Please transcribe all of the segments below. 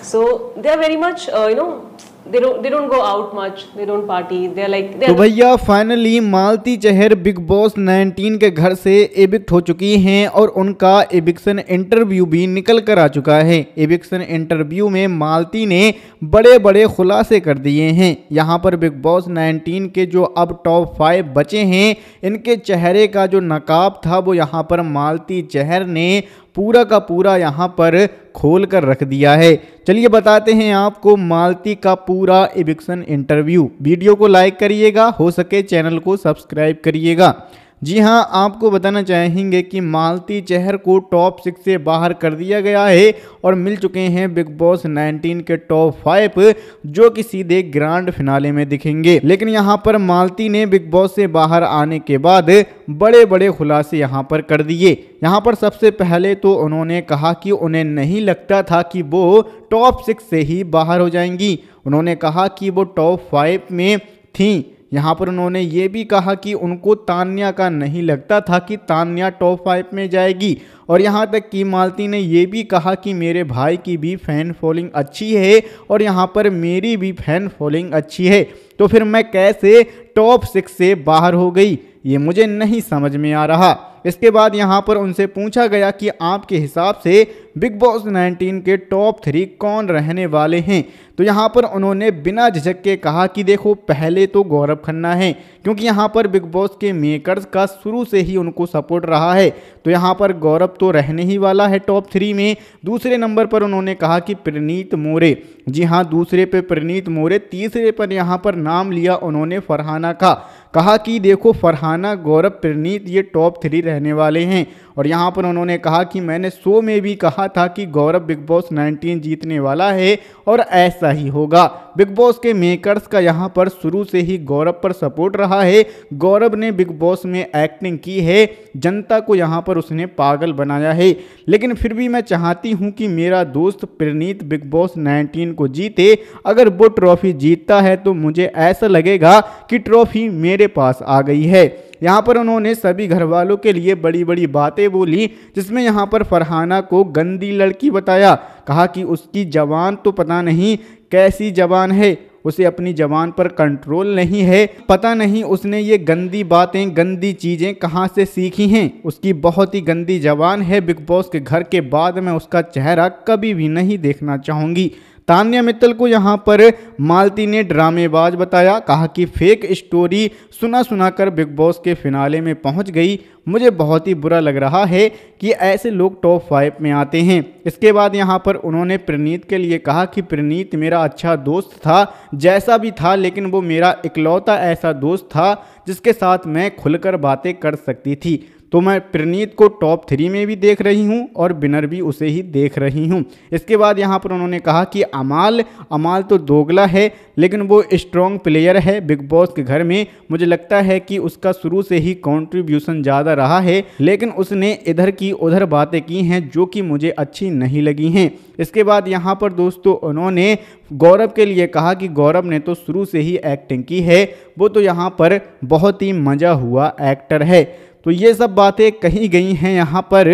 So they are very much, they don't go out much. They don't party. They're like. तो भैया finally मालती Chahar big boss 19 के घर से evict हो चुकी हैं और उनका एविक्शन इंटरव्यू भी निकल कर आ चुका है। एविक्शन इंटरव्यू में मालती ने बड़े बड़े खुलासे कर दिए हैं। यहाँ पर बिग बॉस 19 के जो अब टॉप 5 बचे हैं, इनके चेहरे का जो नकाब था वो यहाँ पर मालती चहर ने पूरा का पूरा यहाँ पर खोल कर रख दिया है। चलिए बताते हैं आपको मालती का पूरा एविक्शन इंटरव्यू। वीडियो को लाइक करिएगा, हो सके चैनल को सब्सक्राइब करिएगा। जी हाँ, आपको बताना चाहेंगे कि मालती चहर को टॉप 6 से बाहर कर दिया गया है और मिल चुके हैं बिग बॉस 19 के टॉप 5, जो कि सीधे ग्रैंड फिनाले में दिखेंगे। लेकिन यहाँ पर मालती ने बिग बॉस से बाहर आने के बाद बड़े बड़े खुलासे यहाँ पर कर दिए। यहाँ पर सबसे पहले तो उन्होंने कहा कि उन्हें नहीं लगता था कि वो टॉप 6 से ही बाहर हो जाएंगी। उन्होंने कहा कि वो टॉप 5 में थी। यहाँ पर उन्होंने ये भी कहा कि उनको तान्या का नहीं लगता था कि तान्या टॉप 5 में जाएगी। और यहाँ तक कि मालती ने ये भी कहा कि मेरे भाई की भी फैन फॉलोइंग अच्छी है और यहाँ पर मेरी भी फैन फॉलोइंग अच्छी है, तो फिर मैं कैसे टॉप 6 से बाहर हो गई, ये मुझे नहीं समझ में आ रहा। इसके बाद यहाँ पर उनसे पूछा गया कि आपके हिसाब से बिग बॉस 19 के टॉप 3 कौन रहने वाले हैं, तो यहाँ पर उन्होंने बिना झिझक के कहा कि देखो, पहले तो गौरव खन्ना है, क्योंकि यहाँ पर बिग बॉस के मेकर्स का शुरू से ही उनको सपोर्ट रहा है, तो यहाँ पर गौरव तो रहने ही वाला है टॉप 3 में। दूसरे नंबर पर उन्होंने कहा कि प्रणीत मोरे, जी हाँ, दूसरे पे प्रणीत मोरे। तीसरे पर यहाँ पर नाम लिया उन्होंने फरहाना का, कहा कि देखो फरहाना, गौरव, प्रणीत ये टॉप 3 रहने वाले हैं। और यहाँ पर उन्होंने कहा कि मैंने शो में भी कहा था कि गौरव बिग बॉस 19 जीतने वाला है और ऐसा ही होगा। बिग बॉस के मेकर्स का यहाँ पर शुरू से ही गौरव पर सपोर्ट रहा है। गौरव ने बिग बॉस में एक्टिंग की है, जनता को यहाँ पर उसने पागल बनाया है। लेकिन फिर भी मैं चाहती हूँ कि मेरा दोस्त प्रणीत बिग बॉस 19 को जीते। अगर वो ट्रॉफी जीतता है तो मुझे ऐसा लगेगा कि ट्रॉफी मेरे पास आ गई है। यहाँ पर उन्होंने सभी घर वालों के लिए बड़ी बड़ी बातें बोली, जिसमें यहाँ पर फरहाना को गंदी लड़की बताया। कहा कि उसकी जबान तो पता नहीं कैसी जबान है, उसे अपनी जबान पर कंट्रोल नहीं है, पता नहीं उसने ये गंदी बातें, गंदी चीज़ें कहाँ से सीखी हैं। उसकी बहुत ही गंदी जबान है। बिग बॉस के घर के बाद मैं उसका चेहरा कभी भी नहीं देखना चाहूँगी। तान्या मित्तल को यहाँ पर मालती ने ड्रामेबाज बताया। कहा कि फेक स्टोरी सुना कर बिग बॉस के फिनाले में पहुँच गई। मुझे बहुत ही बुरा लग रहा है कि ऐसे लोग टॉप 5 में आते हैं। इसके बाद यहाँ पर उन्होंने प्रणीत के लिए कहा कि प्रणीत मेरा अच्छा दोस्त था, जैसा भी था, लेकिन वो मेरा इकलौता ऐसा दोस्त था जिसके साथ मैं खुलकर बातें कर सकती थी। तो मैं प्रणीत को टॉप 3 में भी देख रही हूं और विनर भी उसे ही देख रही हूं। इसके बाद यहां पर उन्होंने कहा कि अमाल तो दोगला है, लेकिन वो स्ट्रॉन्ग प्लेयर है बिग बॉस के घर में। मुझे लगता है कि उसका शुरू से ही कंट्रीब्यूशन ज़्यादा रहा है, लेकिन उसने इधर की उधर बातें की हैं जो कि मुझे अच्छी नहीं लगी हैं। इसके बाद यहाँ पर दोस्तों उन्होंने गौरव के लिए कहा कि गौरव ने तो शुरू से ही एक्टिंग की है, वो तो यहाँ पर बहुत ही मज़ा हुआ एक्टर है। तो ये सब बातें कही गई हैं यहाँ पर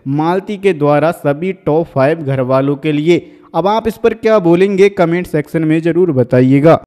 मालती के द्वारा सभी टॉप 5 घर वालों के लिए। अब आप इस पर क्या बोलेंगे, कमेंट सेक्शन में ज़रूर बताइएगा।